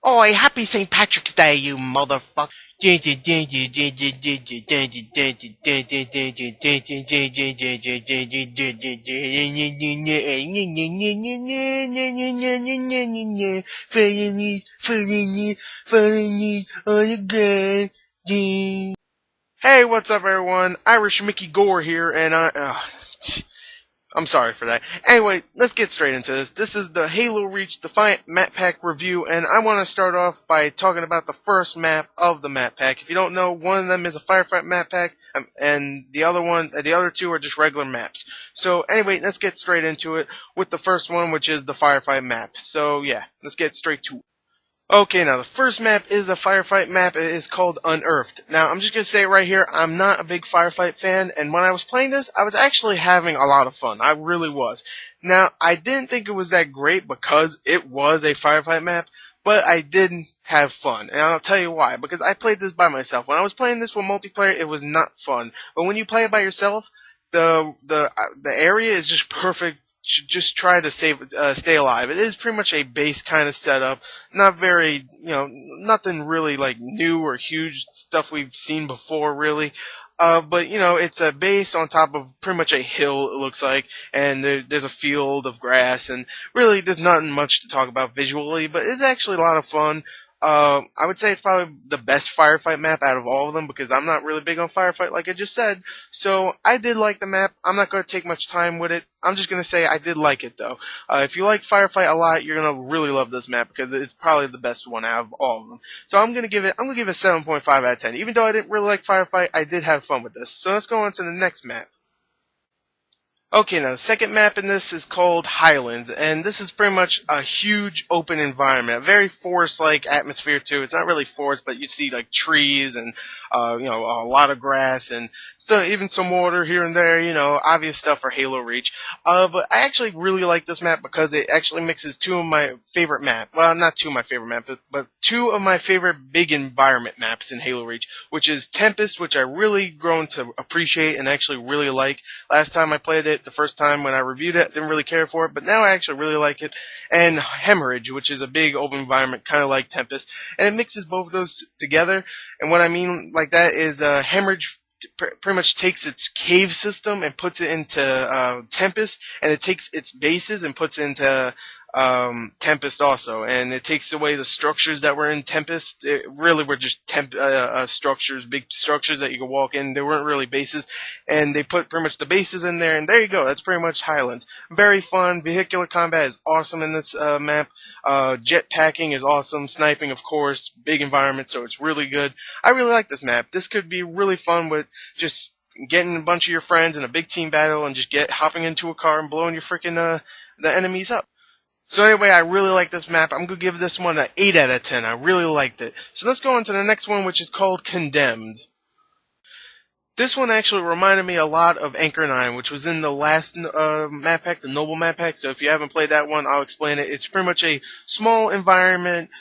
Oi, happy St. Patrick's Day, you motherfucker. Hey, what's up, everyone? Irish Mickey Gore here, and I'm sorry for that. Anyway, let's get straight into this. This is the Halo Reach Defiant map pack review, and I want to start off by talking about the first map of the map pack. If you don't know, one of them is a Firefight map pack, and the other two are just regular maps. So anyway, let's get straight into it with the first one, which is the Firefight map. So yeah, let's get straight to it. Okay, now the first map is a firefight map. It is called Unearthed. Now, I'm just going to say it right here, I'm not a big firefight fan, and when I was playing this, I was actually having a lot of fun. I really was. Now, I didn't think it was that great because it was a firefight map, but I did have fun, and I'll tell you why. Because I played this by myself. When I was playing this with multiplayer, it was not fun. But when you play it by yourself, the area is just perfect. Just try to stay alive. It is pretty much a base kind of setup. Not very, nothing really like new or huge stuff we've seen before, really. But it's a base on top of pretty much a hill, it looks like, and there's a field of grass, and really there's nothing much to talk about visually, but it's actually a lot of fun. I would say it's probably the best firefight map out of all of them because I'm not really big on firefight, like I just said. So I did like the map. I'm not going to take much time with it. I'm just going to say I did like it though. If you like firefight a lot, you're going to really love this map because it's probably the best one out of all of them. So I'm going to give it 7.5 out of 10. Even though I didn't really like firefight, I did have fun with this. So let's go on to the next map. Okay, now the second map in this is called Highlands, and this is pretty much a huge open environment, a very forest-like atmosphere too. It's not really forest, but you see like trees and a lot of grass and still even some water here and there. Obvious stuff for Halo Reach. But I actually really like this map because it actually mixes two of my favorite maps. Well, not two of my favorite maps, but two of my favorite big environment maps in Halo Reach, which is Tempest, which I really grown to appreciate and actually really like. Last time I played it, the first time when I reviewed it, I didn't really care for it, but now I actually really like it. And Hemorrhage, which is a big open environment, kind of like Tempest, and it mixes both of those together. And what I mean like that is Hemorrhage pretty much takes its cave system and puts it into Tempest, and it takes its bases and puts it into Tempest also, and it takes away the structures that were in Tempest. It really were just structures, big structures that you could walk in. They weren't really bases, and they put pretty much the bases in there, and there you go. That's pretty much Highlands. Very fun. Vehicular combat is awesome in this map. Jetpacking is awesome. Sniping, of course. Big environment, so it's really good. I really like this map. This could be really fun with just getting a bunch of your friends in a big team battle and just hopping into a car and blowing your freaking the enemies up. So anyway, I really like this map. I'm going to give this one an 8 out of 10. I really liked it. So let's go on to the next one, which is called Condemned. This one actually reminded me a lot of Anchor 9, which was in the last map pack, the Noble map pack. So if you haven't played that one, I'll explain it. It's pretty much a small environment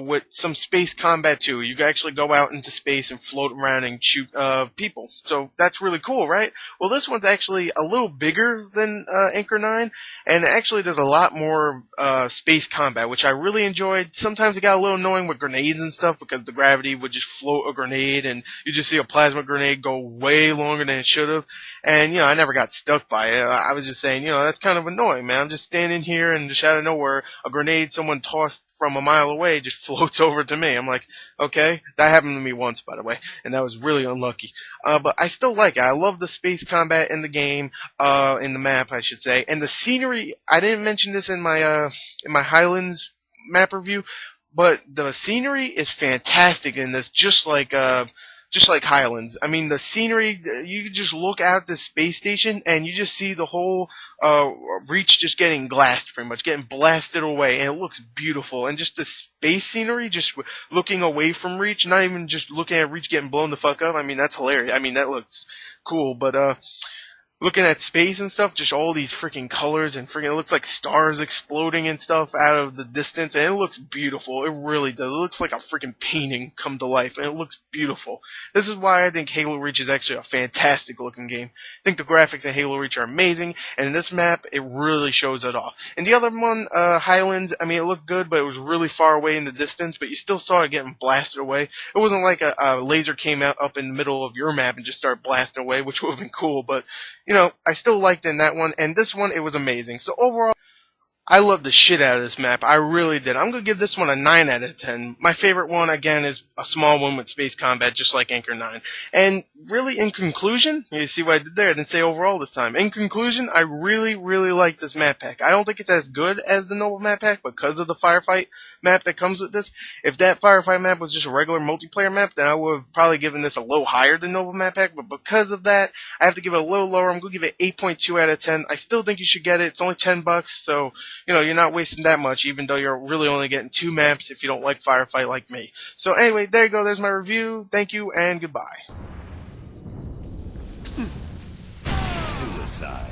with some space combat too. You can actually go out into space and float around and shoot people. So that's really cool, right? Well, this one's actually a little bigger than Anchor 9, and it actually does a lot more space combat, which I really enjoyed. Sometimes it got a little annoying with grenades and stuff because the gravity would just float a grenade, and you just see a plasma grenade go way longer than it should have. And I never got stuck by it. I was just saying, that's kind of annoying, man. I'm just standing here and just out of nowhere, a grenade someone tossed from a mile away just floats over to me. I'm like, okay, that happened to me once, by the way, and that was really unlucky. But I still like it. I love the space combat in the game, in the map, I should say, and the scenery. I didn't mention this in my Highlands map review, but the scenery is fantastic in this, just like Highlands. I mean, the scenery, you can just look out at the space station and you just see the whole Reach just getting glassed, pretty much, getting blasted away, and it looks beautiful. And just the space scenery, just looking away from Reach, not even just looking at Reach getting blown the fuck up, I mean, that's hilarious. I mean, that looks cool, but looking at space and stuff, just all these freaking colors and freaking, it looks like stars exploding and stuff out of the distance, and it looks beautiful. It really does. It looks like a freaking painting come to life, and it looks beautiful. This is why I think Halo Reach is actually a fantastic looking game. I think the graphics in Halo Reach are amazing, and in this map, it really shows it off. And the other one, Highlands, I mean, it looked good, but it was really far away in the distance, but you still saw it getting blasted away. It wasn't like a laser came out up in the middle of your map and just started blasting away, which would have been cool, but you know, I still liked in that one, and this one, it was amazing. So overall, I love the shit out of this map. I really did. I'm going to give this one a 9 out of 10. My favorite one, again, is a small one with space combat, just like Anchor 9. And really, in conclusion, you see what I did there? I didn't say overall this time. In conclusion, I really, really like this map pack. I don't think it's as good as the Noble map pack because of the firefight map that comes with this. If that firefight map was just a regular multiplayer map, then I would have probably given this a little higher than Noble map pack. But because of that, I have to give it a little lower. I'm going to give it 8.2 out of 10. I still think you should get it. It's only $10, so you know, you're not wasting that much, even though you're really only getting 2 maps if you don't like Firefight like me. So anyway, there you go. There's my review. Thank you, and goodbye. Suicide.